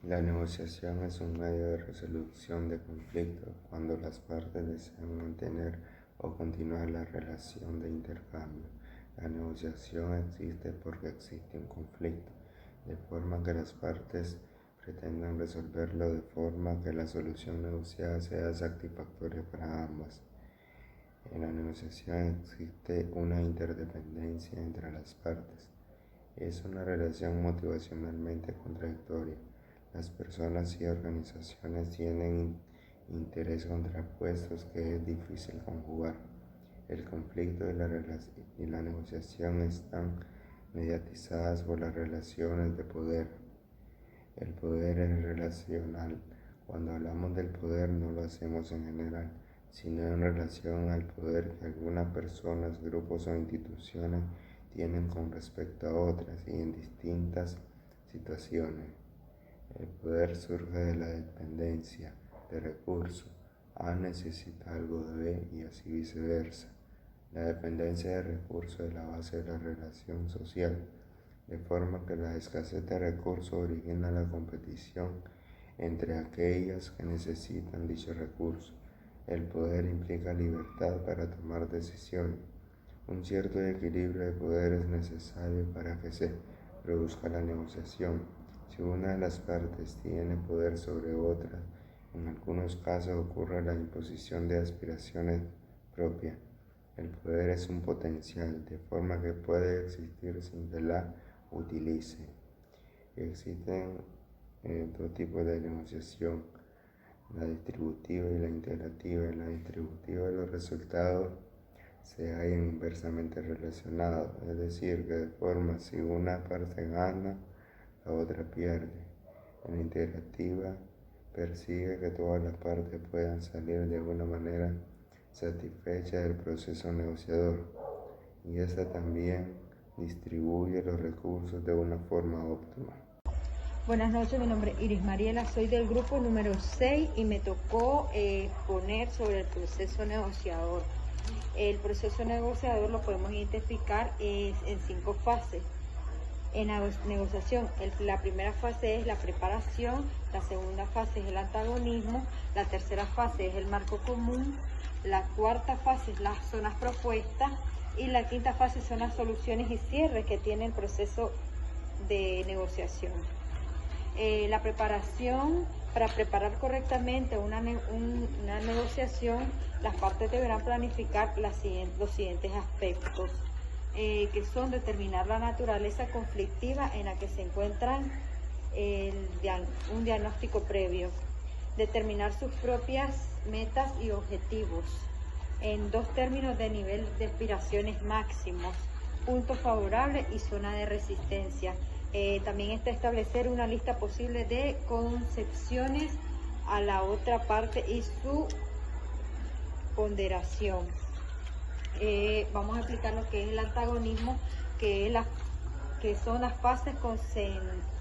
La negociación es un medio de resolución de conflictos cuando las partes desean mantener o continuar la relación de intercambio. La negociación existe porque existe un conflicto, de forma que las partes pretendan resolverlo de forma que la solución negociada sea satisfactoria para ambas. En la negociación existe una interdependencia entre las partes. Es una relación motivacionalmente contradictoria. Las personas y organizaciones tienen intereses contrapuestos que es difícil conjugar. El conflicto y la negociación están mediatizadas por las relaciones de poder. El poder es relacional. Cuando hablamos del poder no lo hacemos en general, sino en relación al poder que algunas personas, grupos o instituciones tienen con respecto a otras y en distintas situaciones. El poder surge de la dependencia de recursos. A necesita algo de B y así viceversa. La dependencia de recursos es la base de la relación social, de forma que la escasez de recursos origina la competición entre aquellas que necesitan dichos recursos. El poder implica libertad para tomar decisiones. Un cierto equilibrio de poder es necesario para que se produzca la negociación. Si una de las partes tiene poder sobre otra, en algunos casos ocurre la imposición de aspiraciones propias. El poder es un potencial, de forma que puede existir sin que la utilice. Existen dos tipos de negociación, la distributiva y la integrativa. En la distributiva los resultados se hallan inversamente relacionados, es decir, que de forma si una parte gana, la otra pierde. En la integrativa persigue que todas las partes puedan salir de alguna manera satisfechas del proceso negociador, y esta también distribuye los recursos de una forma óptima. Buenas noches, mi nombre es Iris Mariela, soy del grupo número 6 y me tocó exponer sobre el proceso negociador. El proceso negociador lo podemos identificar en 5 fases. En la negociación, la primera fase es la preparación, la segunda fase es el antagonismo, la tercera fase es el marco común, la cuarta fase es las zonas propuestas y la quinta fase son las soluciones y cierres que tiene el proceso de negociación. La preparación, para preparar correctamente una negociación, las partes deberán planificar los siguientes aspectos, que son determinar la naturaleza conflictiva en la que se encuentran, un diagnóstico previo, determinar sus propias metas y objetivos en 2 términos de nivel de aspiraciones máximos, puntos favorables y zona de resistencia. También está establecer una lista posible de concepciones a la otra parte y su ponderación. Vamos a explicar lo que es el antagonismo, que son las fases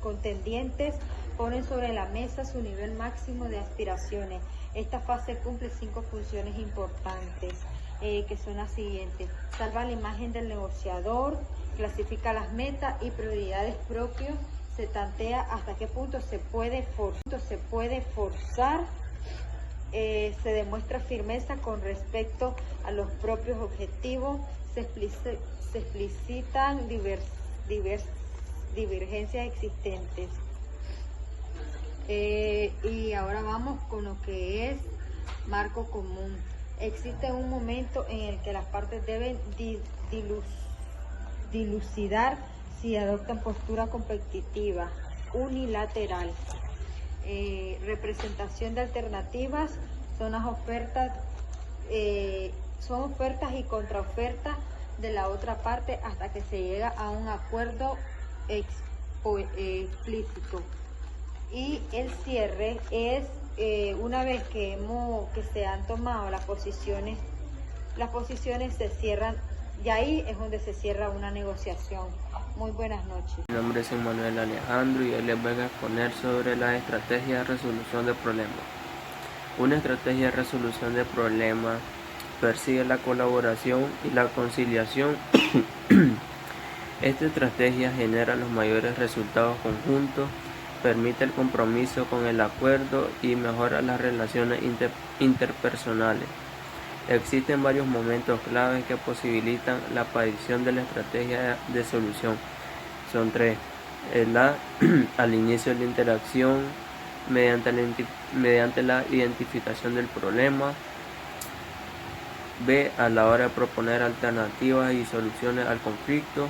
contendientes ponen sobre la mesa su nivel máximo de aspiraciones. Esta fase cumple 5 funciones importantes, que son las siguientes: salva la imagen del negociador, clasifica las metas y prioridades propios, se tantea hasta qué punto se puede forzar, se demuestra firmeza con respecto a los propios objetivos, se explicitan divergencias existentes. Y ahora vamos con lo que es marco común. Existe un momento en el que las partes deben dilucidar si adoptan postura competitiva unilateral. Representación de alternativas son las ofertas, son ofertas y contraofertas de la otra parte hasta que se llega a un acuerdo explícito. Y el cierre es una vez que se han tomado las posiciones se cierran, y ahí es donde se cierra una negociación. Muy buenas noches. Mi nombre es Emmanuel Alejandro y hoy les voy a exponer sobre la estrategia de resolución de problemas. Una estrategia de resolución de problemas persigue la colaboración y la conciliación. Esta estrategia genera los mayores resultados conjuntos, permite el compromiso con el acuerdo y mejora las relaciones interpersonales. Existen varios momentos claves que posibilitan la aparición de la estrategia de solución. Son 3. El A, al inicio de la interacción, mediante la identificación del problema. B, a la hora de proponer alternativas y soluciones al conflicto.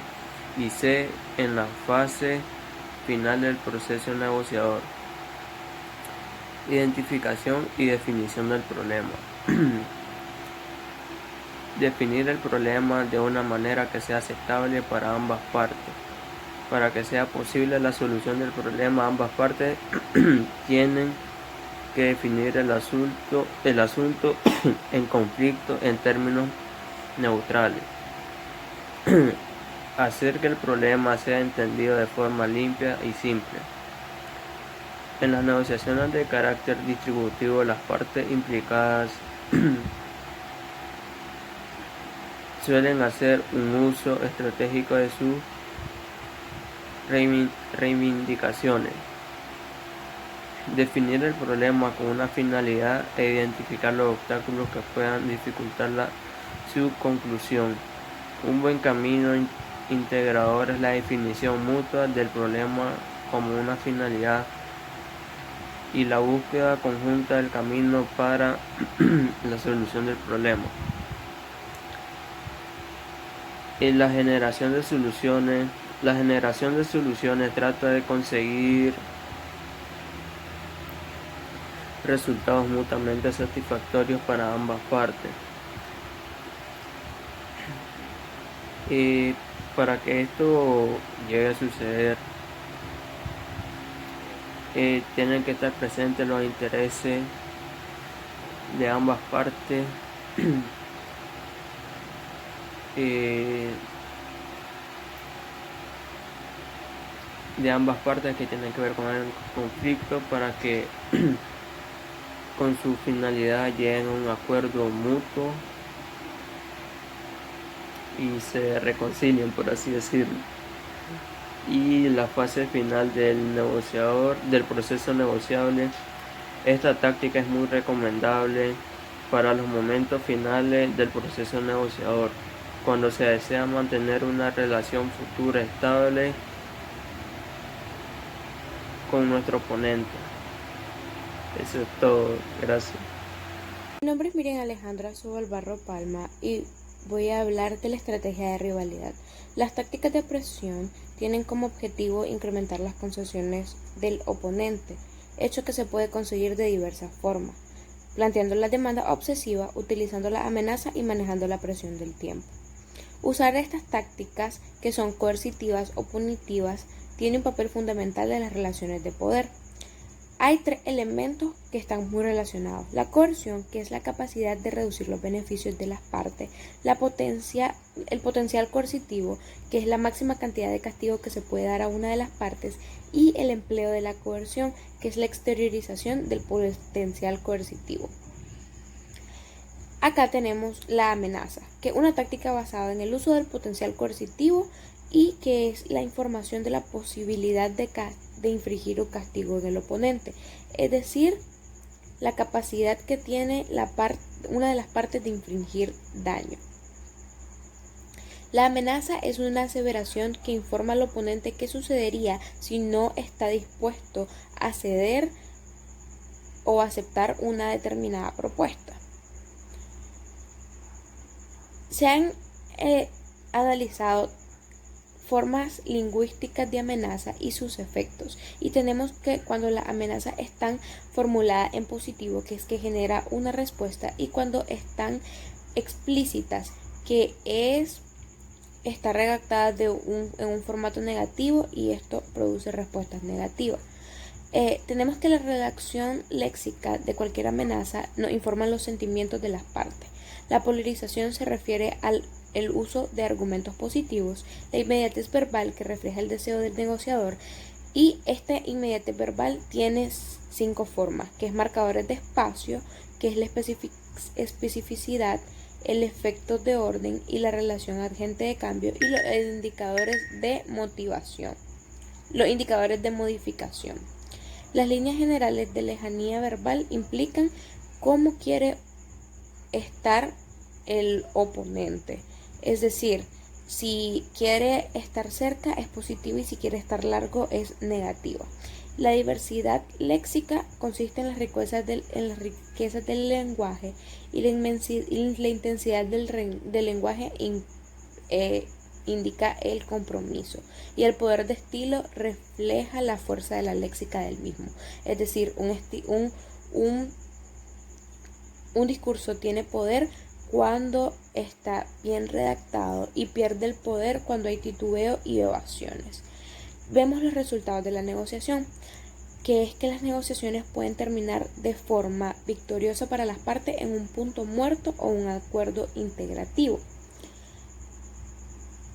Y C, en la fase final del proceso negociador. Identificación y definición del problema. Definir el problema de una manera que sea aceptable para ambas partes. Para que sea posible la solución del problema, ambas partes tienen que definir el asunto en conflicto en términos neutrales. Hacer que el problema sea entendido de forma limpia y simple. En las negociaciones de carácter distributivo, las partes implicadas suelen hacer un uso estratégico de sus reivindicaciones. Definir el problema con una finalidad e identificar los obstáculos que puedan dificultar su conclusión. Un buen camino integrador es la definición mutua del problema como una finalidad y la búsqueda conjunta del camino para la solución del problema. En la generación de soluciones trata de conseguir resultados mutuamente satisfactorios para ambas partes. Para que esto llegue a suceder, tienen que estar presentes los intereses de ambas partes, que tienen que ver con el conflicto, para que con su finalidad lleguen a un acuerdo mutuo y se reconcilien, por así decirlo. Y la fase final del proceso negociable, esta táctica es muy recomendable para los momentos finales del proceso negociador, cuando se desea mantener una relación futura estable con nuestro oponente. Eso es todo, gracias. Mi nombre es Miriam Alejandra Sobalbarro Palma y voy a hablar de la estrategia de rivalidad. Las tácticas de presión tienen como objetivo incrementar las concesiones del oponente, hecho que se puede conseguir de diversas formas, planteando la demanda obsesiva, utilizando la amenaza y manejando la presión del tiempo. Usar estas tácticas, que son coercitivas o punitivas, tiene un papel fundamental en las relaciones de poder. Hay 3 elementos que están muy relacionados: la coerción, que es la capacidad de reducir los beneficios de las partes; el potencial coercitivo, que es la máxima cantidad de castigo que se puede dar a una de las partes; y el empleo de la coerción, que es la exteriorización del potencial coercitivo. Acá tenemos la amenaza, que es una táctica basada en el uso del potencial coercitivo y que es la información de la posibilidad de infringir un castigo del oponente, es decir, la capacidad que tiene una de las partes de infringir daño. La amenaza es una aseveración que informa al oponente qué sucedería si no está dispuesto a ceder o aceptar una determinada propuesta. Se han analizado formas lingüísticas de amenaza y sus efectos, y tenemos que cuando las amenazas están formuladas en positivo, que es que genera una respuesta, y cuando están explícitas, que está redactada en un formato negativo y esto produce respuestas negativas. Tenemos que la redacción léxica de cualquier amenaza nos informa los sentimientos de las partes. La polarización se refiere al uso de argumentos positivos, la inmediatez verbal, que refleja el deseo del negociador, y esta inmediatez verbal tiene 5 formas, que es marcadores de espacio, que es la especificidad, el efecto de orden y la relación agente de cambio, y los indicadores de motivación, los indicadores de modificación. Las líneas generales de lejanía verbal implican cómo quiere estar el oponente. Es decir, si quiere estar cerca es positivo y si quiere estar largo es negativo. La diversidad léxica consiste en las riquezas del lenguaje y la intensidad del lenguaje indica el compromiso, y el poder de estilo refleja la fuerza de la léxica del mismo. Es decir, un discurso tiene poder cuando está bien redactado y pierde el poder cuando hay titubeo y evasiones. Vemos los resultados de la negociación, que es que las negociaciones pueden terminar de forma victoriosa para las partes en un punto muerto o un acuerdo integrativo.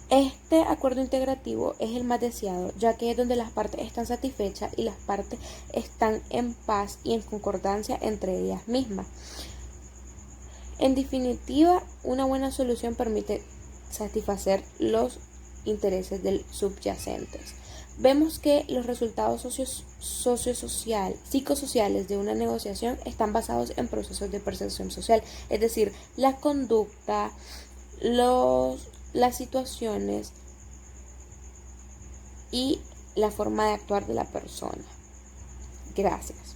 Este acuerdo integrativo es el más deseado, ya que es donde las partes están satisfechas y las partes están en paz y en concordancia entre ellas mismas. En definitiva, una buena solución permite satisfacer los intereses del subyacentes. Vemos que los resultados psicosociales de una negociación están basados en procesos de percepción social, es decir, la conducta, las situaciones y la forma de actuar de la persona. Gracias.